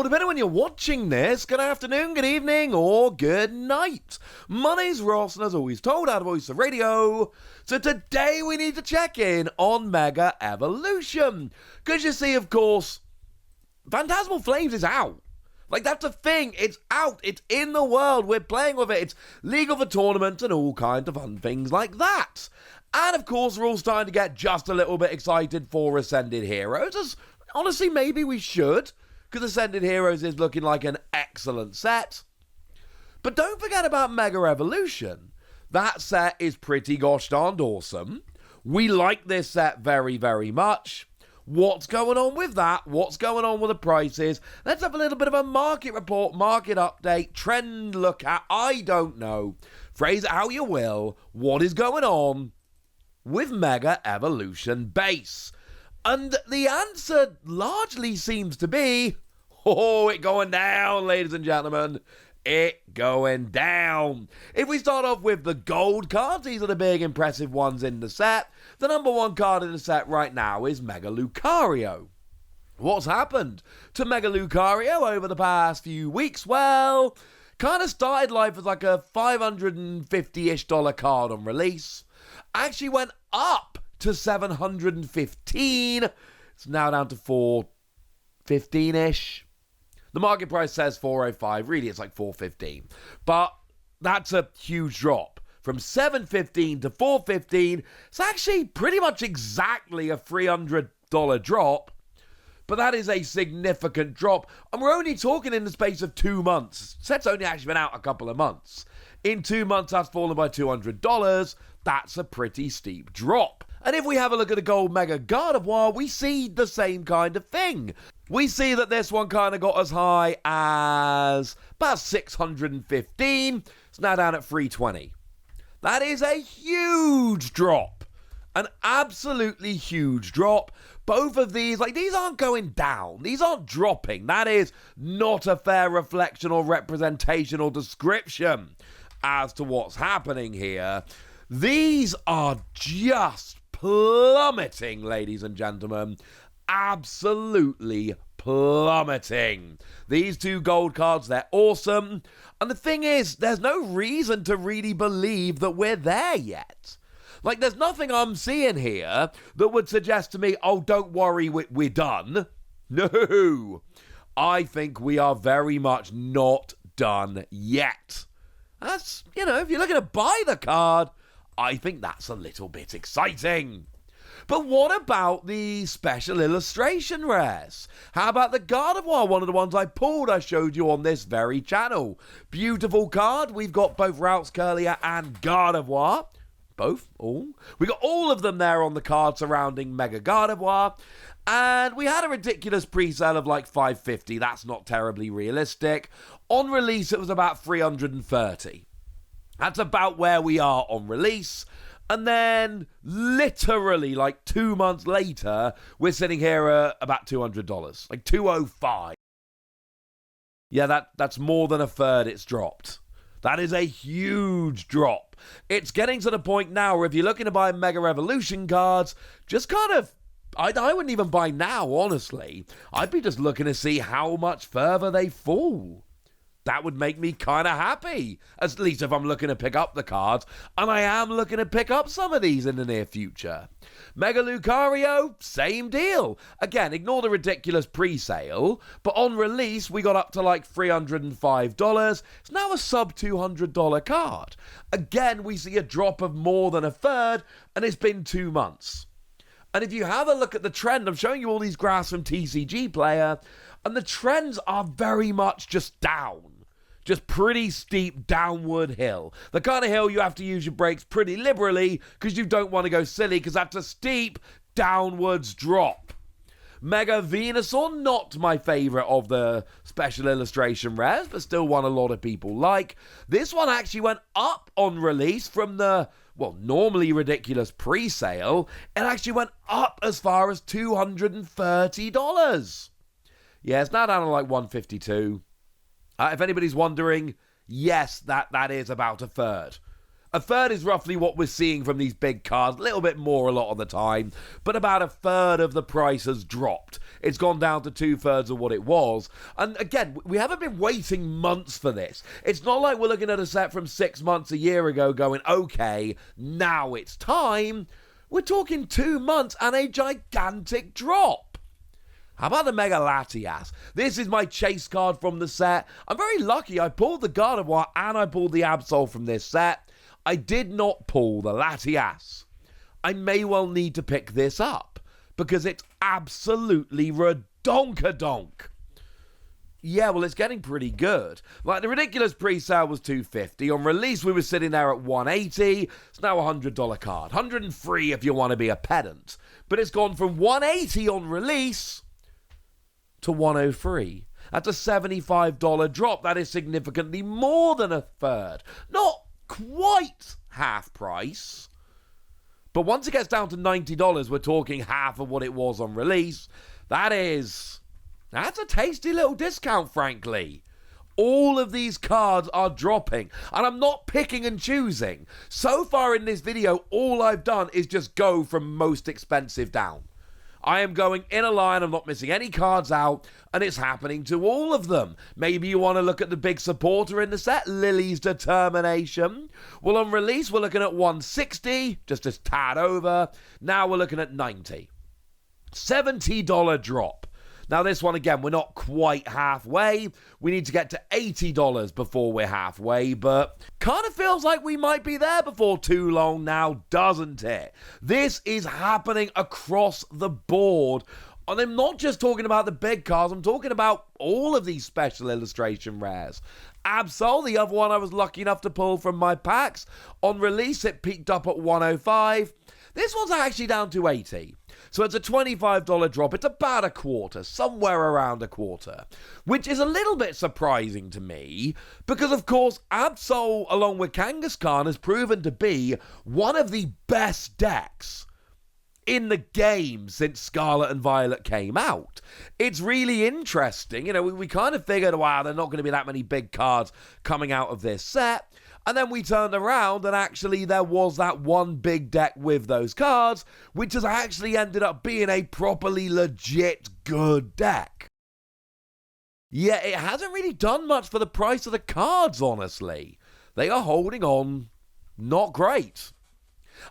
depending when you're watching this, good afternoon, good evening, or good night. My name's Ross, and as always, told out of Voice of Radio. So today we need to check in on Mega Evolution. Because you see, of course, Phantasmal Flames is out. Like, that's a thing. It's out. It's in the world. We're playing with it. It's legal for tournaments and all kinds of fun things like that. And, of course, we're all starting to get just a little bit excited for Ascended Heroes. As, honestly, maybe we should. Because Ascended Heroes is looking like an excellent set. But don't forget about Mega Evolution. That set is pretty gosh darned awesome. We like this set very, very much. What's going on with that? What's going on with the prices? Let's have a little bit of a market report, market update, trend look at, I don't know. Phrase it how you will. What is going on with Mega Evolution Base? And the answer largely seems to be, it going down, ladies and gentlemen. It going down. If we start off with the gold cards, these are the big impressive ones in the set. The number one card in the set right now is Mega Lucario. What's happened to Mega Lucario over the past few weeks? Well, kind of started life as like a $550-ish card on release. Actually went up to $715. It's now down to $415-ish. The market price says $405. Really, it's like $415. But that's a huge drop. From $715 to $415. It's actually pretty much exactly a $300 drop. But that is a significant drop. And we're only talking in the space of 2 months. Set's only actually been out a couple of months. In 2 months, that's fallen by $200. That's a pretty steep drop. And if we have a look at the Gold Mega Gardevoir, we see the same kind of thing. We see that this one kind of got as high as about $615. It's now down at $320. That is a huge drop. An absolutely huge drop. Both of these, like, these aren't going down. These aren't dropping. That is not a fair reflection or representation or description as to what's happening here. These are just plummeting, ladies and gentlemen. Absolutely plummeting. These two gold cards, they're awesome. And the thing is, there's no reason to really believe that we're there yet. Like, there's nothing I'm seeing here that would suggest to me, oh, don't worry, we're done. No. I think we are very much not done yet. That's, if you're looking to buy the card, I think that's a little bit exciting. But what about the special illustration rares? How about the Gardevoir, one of the ones I pulled, I showed you on this very channel. Beautiful card. We've got both Routes Curlier and Gardevoir. Both, all. We got all of them there on the card surrounding Mega Gardevoir. And we had a ridiculous pre-sale of like $550. That's not terribly realistic. On release, it was about $330. That's about where we are on release. And then, literally, like 2 months later, we're sitting here at about $200. Like $205. Yeah, that's more than a third it's dropped. That is a huge drop. It's getting to the point now where if you're looking to buy Mega Evolution cards, just kind of, I wouldn't even buy now, honestly. I'd be just looking to see how much further they fall. That would make me kind of happy, at least if I'm looking to pick up the cards, and I am looking to pick up some of these in the near future. Mega Lucario, same deal. Again, ignore the ridiculous pre-sale, but on release, we got up to like $305. It's now a sub-$200 card. Again, we see a drop of more than a third, and it's been 2 months. And if you have a look at the trend, I'm showing you all these graphs from TCG Player, and the trends are very much just down. Just pretty steep downward hill. The kind of hill you have to use your brakes pretty liberally because you don't want to go silly because that's a steep downwards drop. Mega Venusaur, not my favourite of the special illustration rares, but still one a lot of people like. This one actually went up on release from the, normally ridiculous pre-sale. It actually went up as far as $230. Yeah, it's now down to like $152. If anybody's wondering, yes, that is about a third. A third is roughly what we're seeing from these big cards, a little bit more a lot of the time, but about a third of the price has dropped. It's gone down to 2/3 of what it was. And again, we haven't been waiting months for this. It's not like we're looking at a set from 6 months a year ago going, okay, now it's time. We're talking 2 months and a gigantic drop. How about the Mega Latias? This is my chase card from the set. I'm very lucky. I pulled the Gardevoir and I pulled the Absol from this set. I did not pull the Latias. I may well need to pick this up because it's absolutely redonkadonk. Yeah, well, it's getting pretty good. Like, the ridiculous pre-sale was $250. On release, we were sitting there at $180. It's now a $100 card. $103 if you want to be a pedant. But it's gone from $180 on release to $103. That's a $75 drop. That is significantly more than a third. Not quite half price. But once it gets down to $90, we're talking half of what it was on release. That's a tasty little discount, frankly. All of these cards are dropping, and I'm not picking and choosing. So far in this video, all I've done is just go from most expensive down. I am going in a line, I'm not missing any cards out, and it's happening to all of them. Maybe you want to look at the big supporter in the set, Lily's Determination. Well, on release, we're looking at $160, just a tad over. Now we're looking at $90. $70 drop. Now, this one, again, we're not quite halfway. We need to get to $80 before we're halfway, but kind of feels like we might be there before too long now, doesn't it? This is happening across the board. And I'm not just talking about the big cards, I'm talking about all of these special illustration rares. Absol, the other one I was lucky enough to pull from my packs. On release, it peaked up at $105. This one's actually down to $80. So it's a $25 drop. It's about a quarter, somewhere around a quarter, which is a little bit surprising to me because, of course, Absol, along with Kangaskhan, has proven to be one of the best decks in the game since Scarlet and Violet came out. It's really interesting. You know, we kind of figured, wow, there are not going to be that many big cards coming out of this set. And then we turned around and actually there was that one big deck with those cards, which has actually ended up being a properly legit good deck. Yeah, it hasn't really done much for the price of the cards, honestly. They are holding on not great.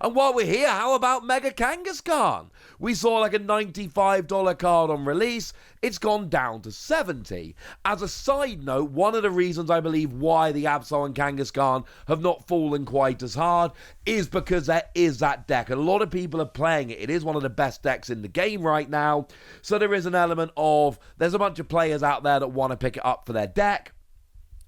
And while we're here, how about Mega Kangaskhan? We saw like a $95 card on release. It's gone down to $70. As a side note, one of the reasons I believe why the Absol and Kangaskhan have not fallen quite as hard is because there is that deck. And a lot of people are playing it. It is one of the best decks in the game right now. So there is an element of, there's a bunch of players out there that want to pick it up for their deck.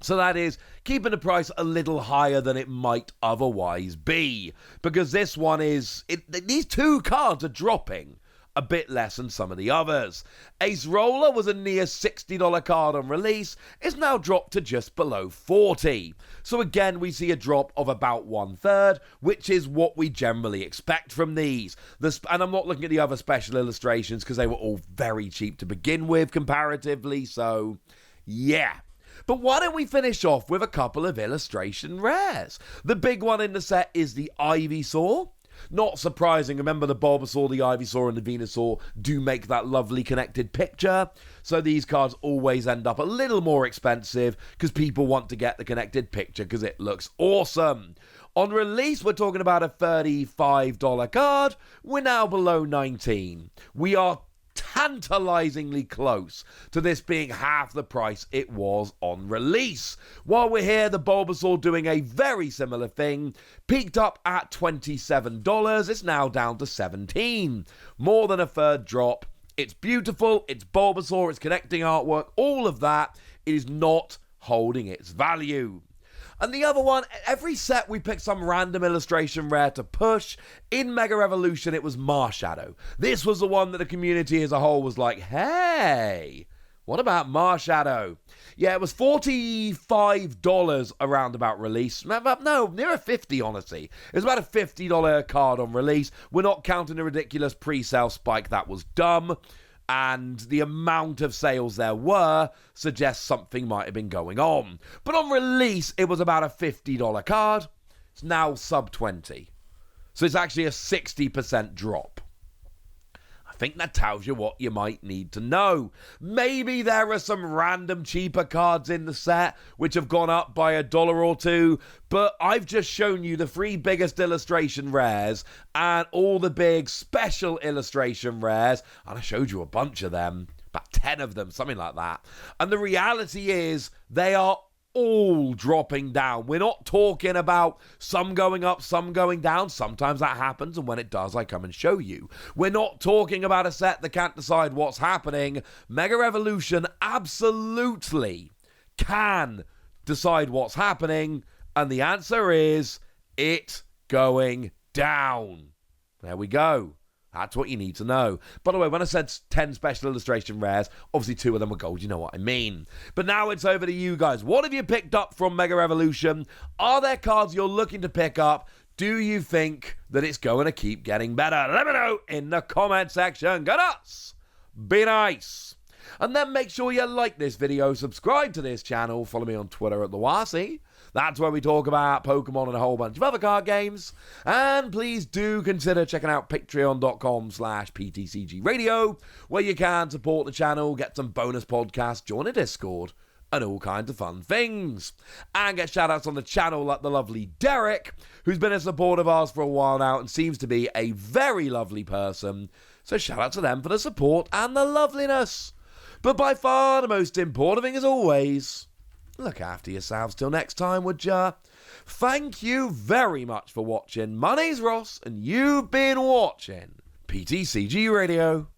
So that is keeping the price a little higher than it might otherwise be. Because this one is, these two cards are dropping a bit less than some of the others. Ace Roller was a near $60 card on release. It's now dropped to just below $40. So again, we see a drop of about 1/3, which is what we generally expect from these. And I'm not looking at the other special illustrations because they were all very cheap to begin with comparatively. So yeah. But why don't we finish off with a couple of illustration rares? The big one in the set is the Ivysaur. Not surprising, remember the Bulbasaur, the Ivysaur, and the Venusaur do make that lovely connected picture. So these cards always end up a little more expensive because people want to get the connected picture because it looks awesome. On release, we're talking about a $35 card. We're now below $19. We are tantalizingly close to this being half the price it was on release. While we're here, the Bulbasaur doing a very similar thing, peaked up at $27, it's now down to $17. More than a third drop. It's beautiful, it's Bulbasaur, it's connecting artwork, all of that. It is not holding its value. And the other one, every set we picked some random illustration rare to push. In Mega Evolution, it was Marshadow. This was the one that the community as a whole was like, hey, what about Marshadow? Yeah, it was $45 around about release. No, nearer 50, honestly. It was about a $50 card on release. We're not counting the ridiculous pre-sale spike. That was dumb. And the amount of sales there were suggests something might have been going on. But on release, it was about a $50 card. It's now sub 20. So it's actually a 60% drop. I think that tells you what you might need to know. Maybe there are some random cheaper cards in the set which have gone up by $1 or $2, but I've just shown you the 3 biggest illustration rares and all the big special illustration rares, and I showed you a bunch of them, about 10 of them, something like that. And the reality is they are all dropping down. We're not talking about some going up, some going down. Sometimes that happens, and when it does, I come and show you. We're not talking about a set that can't decide what's happening. Mega Revolution absolutely can decide what's happening, and the answer is it's going down. There we go. That's what you need to know. By the way, when I said 10 special illustration rares, obviously 2 of them were gold. You know what I mean. But now it's over to you guys. What have you picked up from Mega Revolution? Are there cards you're looking to pick up? Do you think that it's going to keep getting better? Let me know in the comment section. Go nuts! Be nice! And then make sure you like this video, subscribe to this channel, follow me on Twitter at TheWasi. That's where we talk about Pokemon and a whole bunch of other card games. And please do consider checking out patreon.com/PTCG Radio, where you can support the channel, get some bonus podcasts, join a Discord, and all kinds of fun things. And get shout-outs on the channel like the lovely Derek, who's been a supporter of ours for a while now and seems to be a very lovely person. So shout out to them for the support and the loveliness. But by far the most important thing, as always, look after yourselves till next time, would ya? Thank you very much for watching. My name's Ross, and you've been watching PTCG Radio.